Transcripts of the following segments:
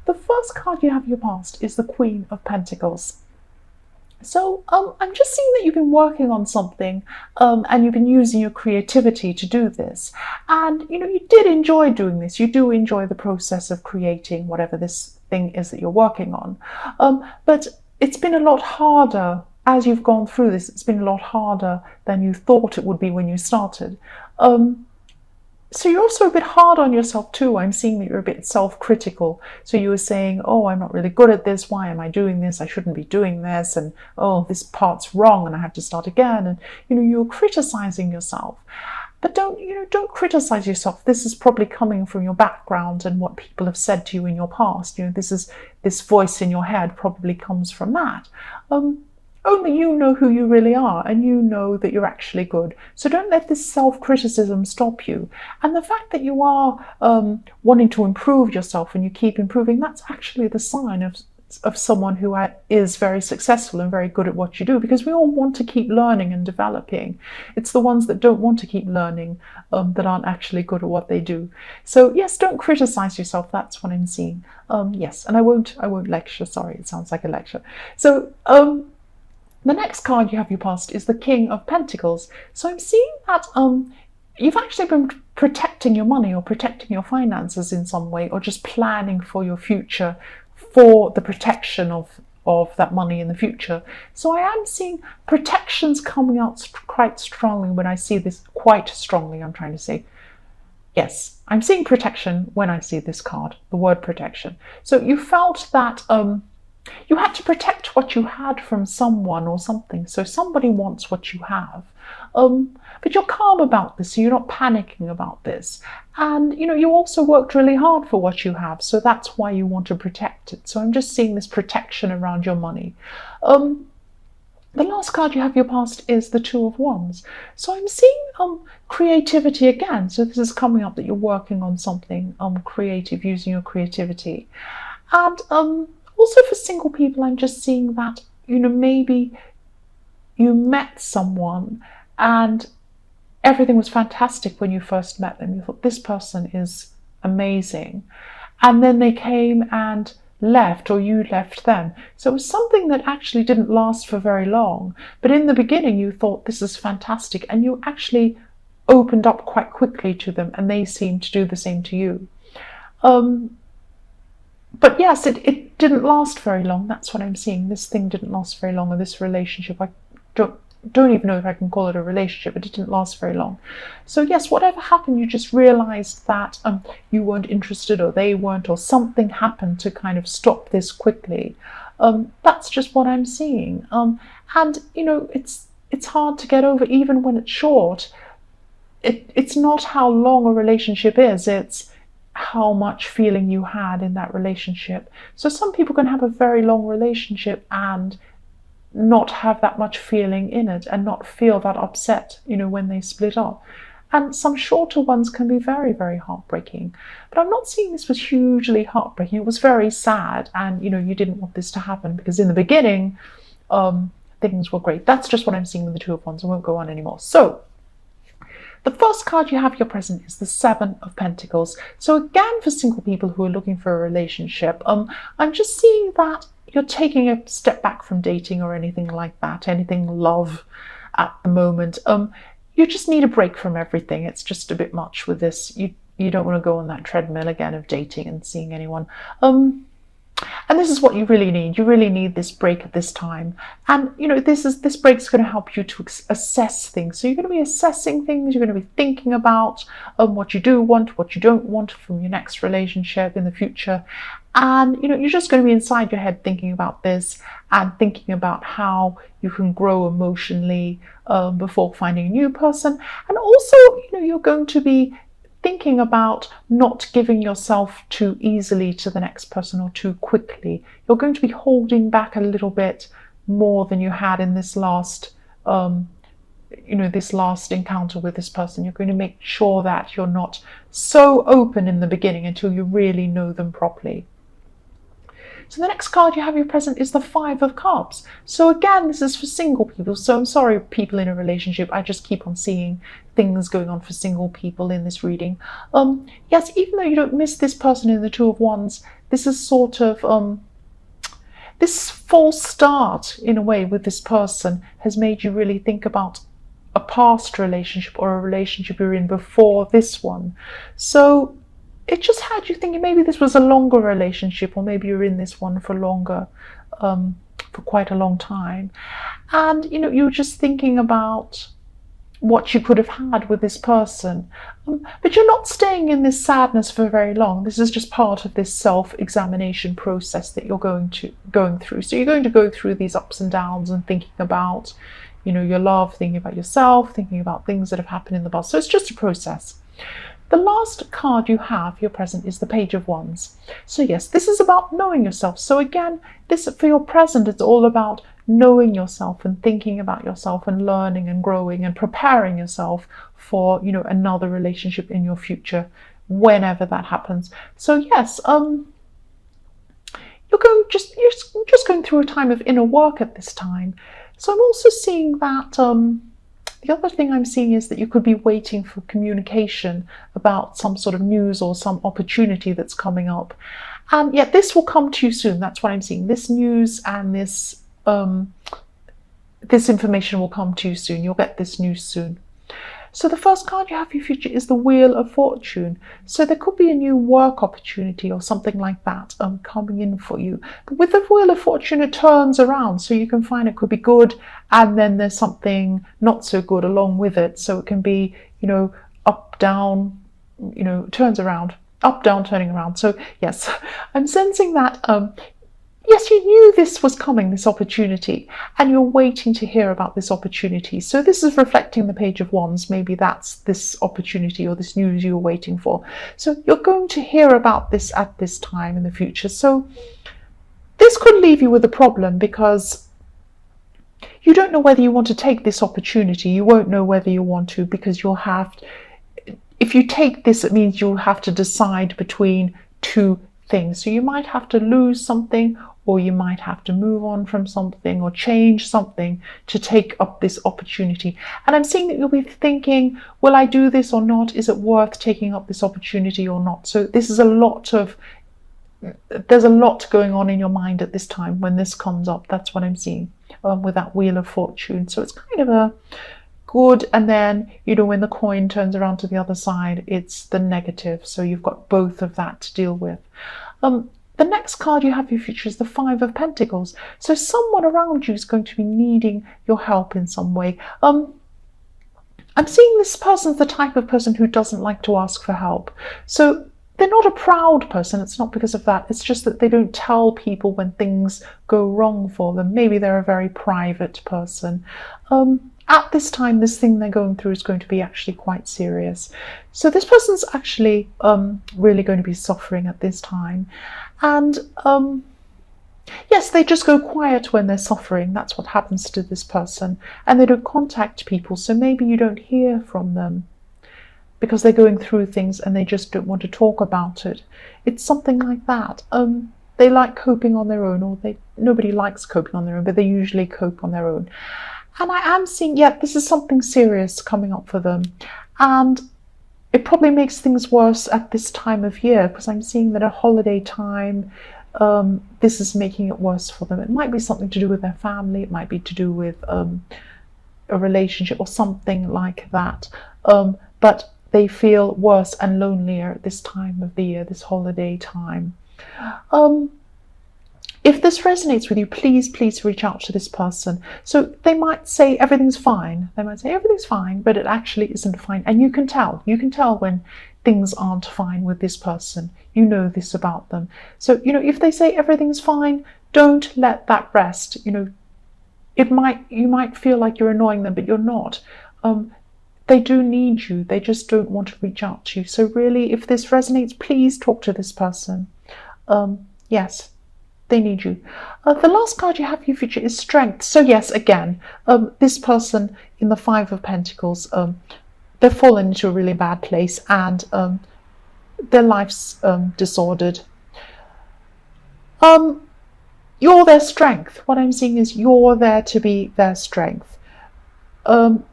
the first card you have in your past is the Queen of Pentacles. So I'm just seeing that you've been working on something and you've been using your creativity to do this. And, you did enjoy doing this. You do enjoy the process of creating whatever this thing is that you're working on. But it's been a lot harder as you've gone through this. It's been a lot harder than you thought it would be when you started. So you're also a bit hard on yourself too. I'm seeing that you're a bit self-critical. So you were saying, oh, I'm not really good at this. Why am I doing this? I shouldn't be doing this. And, oh, this part's wrong and I have to start again. And, you're criticizing yourself. But don't criticize yourself. This is probably coming from your background and what people have said to you in your past. This voice in your head probably comes from that. Only you know who you really are, and you know that you're actually good. So don't let this self-criticism stop you. And the fact that you are wanting to improve yourself and you keep improving, that's actually the sign of someone who is very successful and very good at what you do, because we all want to keep learning and developing. It's the ones that don't want to keep learning that aren't actually good at what they do. So yes, don't criticize yourself. That's what I'm seeing. Yes, and I won't lecture. Sorry, it sounds like a lecture. So the next card you have your past is the King of Pentacles. So I'm seeing that you've actually been protecting your money or protecting your finances in some way, or just planning for your future, for the protection of that money in the future. So I am seeing protections coming out quite strongly when I see this, quite strongly, I'm trying to say. Yes, I'm seeing protection when I see this card, the word protection. So you felt that you had to protect what you had from someone or something. So somebody wants what you have. But you're calm about this, so you're not panicking about this. And, you also worked really hard for what you have. So that's why you want to protect it. So I'm just seeing this protection around your money. The last card you have your past is the Two of Wands. So I'm seeing creativity again. So this is coming up that you're working on something creative, using your creativity. And also for single people, I'm just seeing that, maybe you met someone and everything was fantastic when you first met them. You thought, this person is amazing. And then they came and left, or you left them. So it was something that actually didn't last for very long. But in the beginning, you thought, this is fantastic. And you actually opened up quite quickly to them, and they seemed to do the same to you. But yes, it didn't last very long. That's what I'm seeing. This thing didn't last very long, or this relationship. I don't even know if I can call it a relationship, but it didn't last very long. So yes, whatever happened, you just realized that you weren't interested, or they weren't, or something happened to kind of stop this quickly. That's just what I'm seeing. And it's hard to get over, even when it's short. It's not how long a relationship is, it's how much feeling you had in that relationship. So some people can have a very long relationship and not have that much feeling in it, and not feel that upset, when they split up. And some shorter ones can be very, very heartbreaking. But I'm not seeing this was hugely heartbreaking. It was very sad, and you didn't want this to happen, because in the beginning things were great. That's just what I'm seeing with the Two of Wands. I won't go on anymore. So the first card you have your present is the Seven of Pentacles. So again, for single people who are looking for a relationship, I'm just seeing that you're taking a step back from dating or anything like that, anything love at the moment. You just need a break from everything. It's just a bit much with this. You don't want to go on that treadmill again of dating and seeing anyone. And this is what you really need. You really need this break at this time. And, this break's going to help you to assess things. So you're going to be assessing things. You're going to be thinking about what you do want, what you don't want from your next relationship in the future. And, you're just going to be inside your head thinking about this, and thinking about how you can grow emotionally before finding a new person. And also, you're going to be thinking about not giving yourself too easily to the next person, or too quickly. You're going to be holding back a little bit more than you had in this last this last encounter with this person. You're going to make sure that you're not so open in the beginning until you really know them properly. So the next card you have your present is the Five of Cups. So again, this is for single people. So I'm sorry, people in a relationship, I just keep on seeing things going on for single people in this reading. Yes, even though you don't miss this person in the Two of Wands, this is sort of this false start in a way with this person has made you really think about a past relationship or a relationship you're in before this one. So it just had you thinking maybe this was a longer relationship, or maybe you're in this one for longer, for quite a long time. And you're just thinking about what you could have had with this person. But you're not staying in this sadness for very long. This is just part of this self-examination process that you're going through. So you're going to go through these ups and downs and thinking about, your love, thinking about yourself, thinking about things that have happened in the past. So it's just a process. The last card you have, your present, is the Page of Wands. So yes, this is about knowing yourself. So again, this for your present, it's all about knowing yourself and thinking about yourself and learning and growing and preparing yourself for, another relationship in your future, whenever that happens. So yes, you're just going through a time of inner work at this time. So I'm also seeing that the other thing I'm seeing is that you could be waiting for communication about some sort of news or some opportunity that's coming up. And yet this will come to you soon. That's what I'm seeing. This news and this information will come to you soon. You'll get this news soon. So the first card you have for your future is the Wheel of Fortune. So there could be a new work opportunity or something like that coming in for you. But with the Wheel of Fortune, it turns around. So you can find it could be good, and then there's something not so good along with it. So it can be, up, down, turns around, up, down, turning around. So yes, I'm sensing that yes, you knew this was coming, this opportunity, and you're waiting to hear about this opportunity. So this is reflecting the Page of Wands. Maybe that's this opportunity or this news you're waiting for. So you're going to hear about this at this time in the future. So this could leave you with a problem, because you don't know whether you want to take this opportunity. You won't know whether you want to, because you'll have, if you take this, it means you'll have to decide between two things. So you might have to lose something, or you might have to move on from something or change something to take up this opportunity. And I'm seeing that you'll be thinking, will I do this or not? Is it worth taking up this opportunity or not? So this is there's a lot going on in your mind at this time when this comes up. That's what I'm seeing with that Wheel of Fortune. So it's kind of a good, and then when the coin turns around to the other side, it's the negative. So you've got both of that to deal with. The next card you have for your future is the Five of Pentacles. So someone around you is going to be needing your help in some way. I'm seeing this person's the type of person who doesn't like to ask for help. So they're not a proud person. It's not because of that. It's just that they don't tell people when things go wrong for them. Maybe they're a very private person. At this time, this thing they're going through is going to be actually quite serious. So this person's actually really going to be suffering at this time. And yes, they just go quiet when they're suffering. That's what happens to this person. And they don't contact people. So maybe you don't hear from them because they're going through things and they just don't want to talk about it. It's something like that. They like coping on their own, or nobody likes coping on their own, but they usually cope on their own. And I am seeing, this is something serious coming up for them. And it probably makes things worse at this time of year, because I'm seeing that at holiday time, this is making it worse for them. It might be something to do with their family. It might be to do with a relationship or something like that. But they feel worse and lonelier at this time of the year, this holiday time. If this resonates with you, please reach out to this person. So they might say everything's fine. They might say everything's fine, but it actually isn't fine. And you can tell. You can tell when things aren't fine with this person. You know this about them. So, if they say everything's fine, don't let that rest. You might feel like you're annoying them, but you're not. They do need you. They just don't want to reach out to you. So really, if this resonates, please talk to this person. Yes. They need you. The last card you have for your future is Strength. So yes, again, this person in the Five of Pentacles, they've fallen into a really bad place, and their life's disordered. You're their strength. What I'm seeing is you're there to be their strength.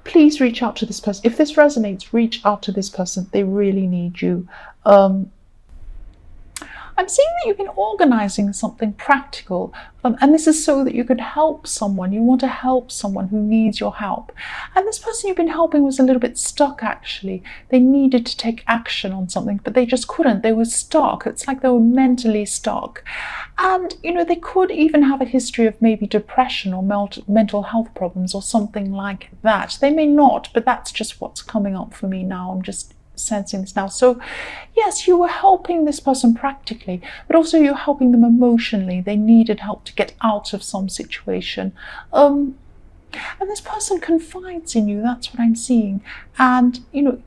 Please reach out to this person. If this resonates, reach out to this person. They really need you. I'm seeing that you've been organizing something practical, and this is so that you could help someone. You want to help someone who needs your help. And this person you've been helping was a little bit stuck, actually. They needed to take action on something, but they just couldn't. They were stuck. It's like they were mentally stuck. And, they could even have a history of maybe depression or mental health problems or something like that. They may not, but that's just what's coming up for me now. I'm just sensing this now. So yes, you were helping this person practically, but also you're helping them emotionally. They needed help to get out of some situation. And this person confides in you. That's what I'm seeing. And,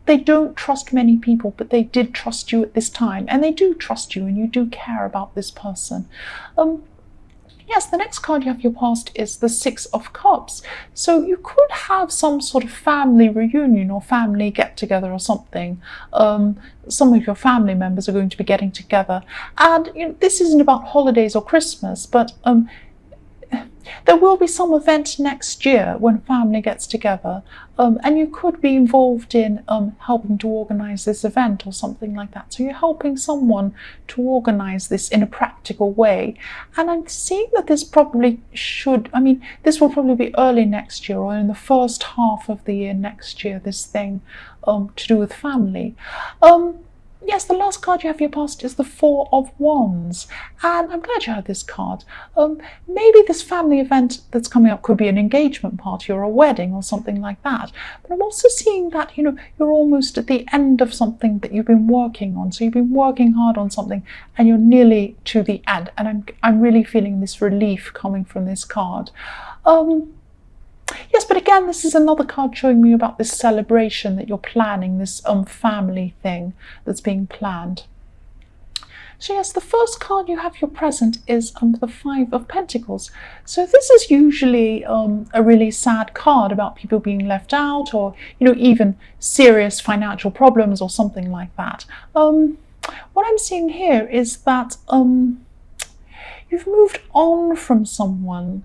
they don't trust many people, but they did trust you at this time. And they do trust you, and you do care about this person. Yes, the next card you have your past is the Six of Cups. So you could have some sort of family reunion or family get-together or something. Some of your family members are going to be getting together. And this isn't about holidays or Christmas, but there will be some event next year when family gets together, and you could be involved in helping to organise this event or something like that. So you're helping someone to organise this in a practical way. And I'm seeing that this this will probably be early next year or in the first half of the year next year, this thing to do with family. Yes, the last card you have for your past is the Four of Wands, and I'm glad you had this card. Maybe this family event that's coming up could be an engagement party or a wedding or something like that. But I'm also seeing that, you're almost at the end of something that you've been working on. So you've been working hard on something and you're nearly to the end. And I'm really feeling this relief coming from this card. Yes, but again, this is another card showing me about this celebration that you're planning, this family thing that's being planned. So yes, the first card you have your present is the Five of Pentacles. So this is usually a really sad card about people being left out, or even serious financial problems or something like that. What I'm seeing here is that you've moved on from someone.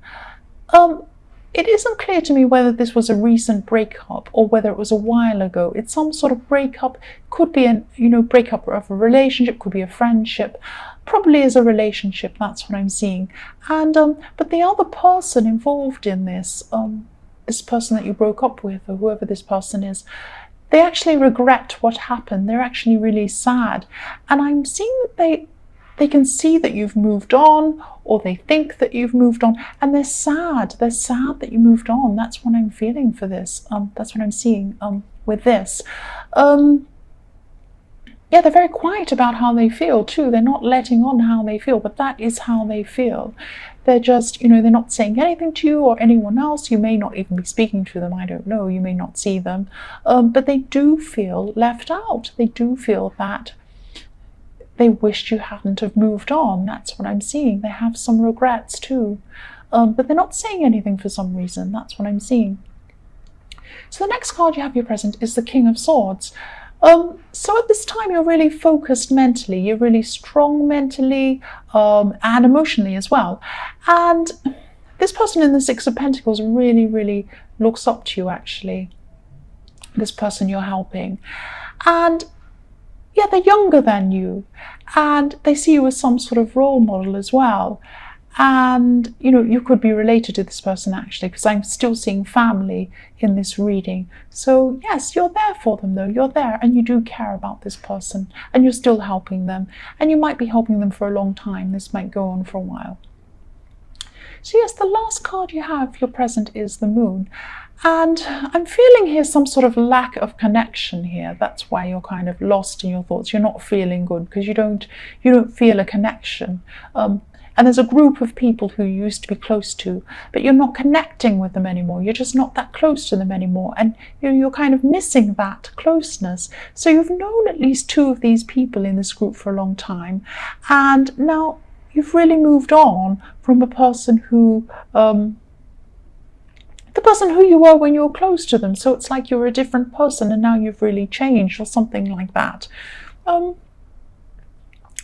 It isn't clear to me whether this was a recent breakup or whether it was a while ago. It's some sort of breakup. Could be a breakup of a relationship, could be a friendship. Probably is a relationship, that's what I'm seeing. And but the other person involved in this, this person that you broke up with, or whoever this person is, they actually regret what happened. They're actually really sad. And I'm seeing that they can see that you've moved on, or they think that you've moved on, and they're sad. They're sad that you moved on. That's what I'm feeling for this. That's what I'm seeing with this. Yeah, they're very quiet about how they feel too. They're not letting on how they feel, but that is how they feel. They're just, they're not saying anything to you or anyone else. You may not even be speaking to them. I don't know. You may not see them. But they do feel left out. They do feel that they wished you hadn't have moved on. That's what I'm seeing. They have some regrets too. But they're not saying anything for some reason. That's what I'm seeing. So the next card you have your present is the King of Swords. So at this time you're really focused mentally. You're really strong mentally and emotionally as well. And this person in the Six of Pentacles really, really looks up to you, actually. This person you're helping. And yeah, they're younger than you, and they see you as some sort of role model as well. And you could be related to this person, actually, because I'm still seeing family in this reading. So yes, you're there for them though. You're there and you do care about this person, and you're still helping them, and you might be helping them for a long time. This might go on for a while. So yes, the last card you have your present is the Moon. And I'm feeling here some sort of lack of connection here. That's why you're kind of lost in your thoughts. You're not feeling good because you don't feel a connection. And there's a group of people who you used to be close to, but you're not connecting with them anymore. You're just not that close to them anymore. And you're kind of missing that closeness. So you've known at least two of these people in this group for a long time. And now you've really moved on from a person who the person who you were when you were close to them. So it's like you're a different person and now you've really changed or something like that.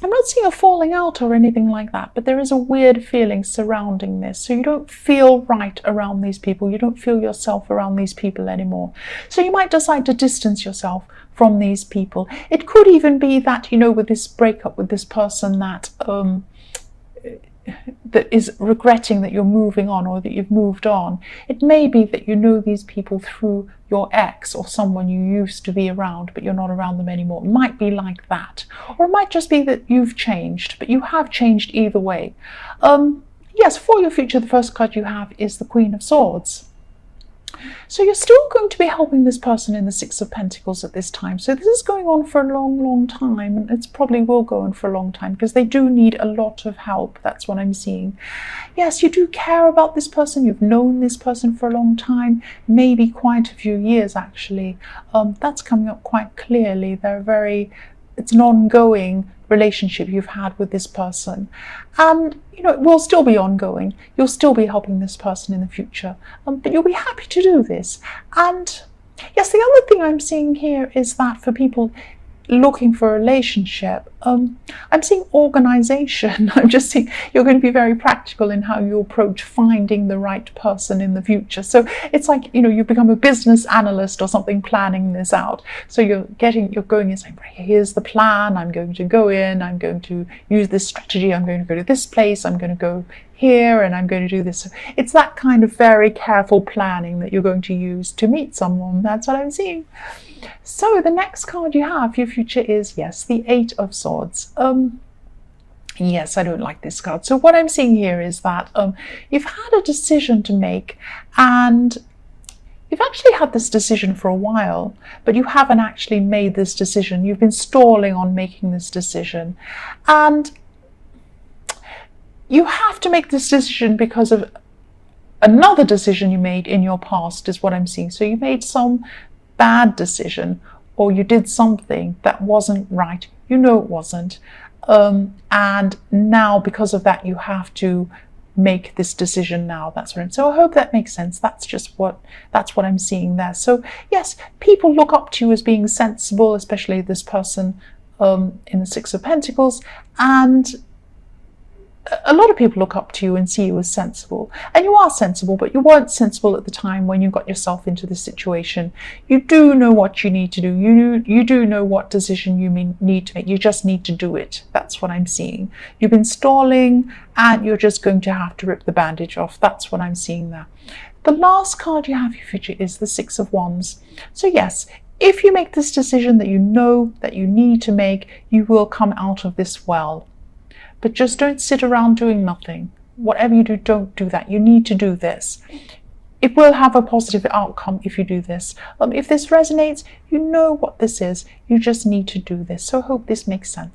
I'm not seeing a falling out or anything like that, but there is a weird feeling surrounding this. So you don't feel right around these people. You don't feel yourself around these people anymore. So you might decide to distance yourself from these people. It could even be that, with this breakup with this person that is regretting that you're moving on or that you've moved on. It may be that you know these people through your ex or someone you used to be around, but you're not around them anymore. It might be like that. Or it might just be that you've changed, but you have changed either way. Yes, for your future, the first card you have is the Queen of Swords. So you're still going to be helping this person in the Six of Pentacles at this time. So this is going on for a long, long time, and it probably will go on for a long time because they do need a lot of help. That's what I'm seeing. Yes, you do care about this person. You've known this person for a long time, maybe quite a few years actually. That's coming up quite clearly. It's an ongoing relationship you've had with this person, and it will still be ongoing. You'll still be helping this person in the future, but you'll be happy to do this. And yes, the other thing I'm seeing here is that for people looking for a relationship, I'm seeing organization. I'm just seeing you're going to be very practical in how you approach finding the right person in the future. So it's like, you become a business analyst or something planning this out. So you're going and saying, right, here's the plan. I'm going to go in, I'm going to use this strategy. I'm going to go to this place. I'm going to go here and I'm going to do this. So it's that kind of very careful planning that you're going to use to meet someone. That's what I'm seeing. So the next card you have for your future is, yes, the Eight of Swords. Yes, I don't like this card. So what I'm seeing here is that you've had a decision to make, and you've actually had this decision for a while, but you haven't actually made this decision. You've been stalling on making this decision, and you have to make this decision because of another decision you made in your past, is what I'm seeing. So you made some bad decision, or you did something that wasn't right. It wasn't. And now because of that, you have to make this decision now. So I hope that makes sense. That's what I'm seeing there. So yes, people look up to you as being sensible, especially this person in the Six of Pentacles, and a lot of people look up to you and see you as sensible, and you are sensible, but you weren't sensible at the time when you got yourself into this situation. You do know what you need to do. You do know what decision you need to make. You just need to do it. That's what I'm seeing. You've been stalling, and you're just going to have to rip the bandage off. That's what I'm seeing there. The last card you have for your future is the Six of Wands. So yes, if you make this decision that you know that you need to make, you will come out of this well. But just don't sit around doing nothing. Whatever you do, don't do that. You need to do this. It will have a positive outcome if you do this. If this resonates, you know what this is. You just need to do this. So I hope this makes sense.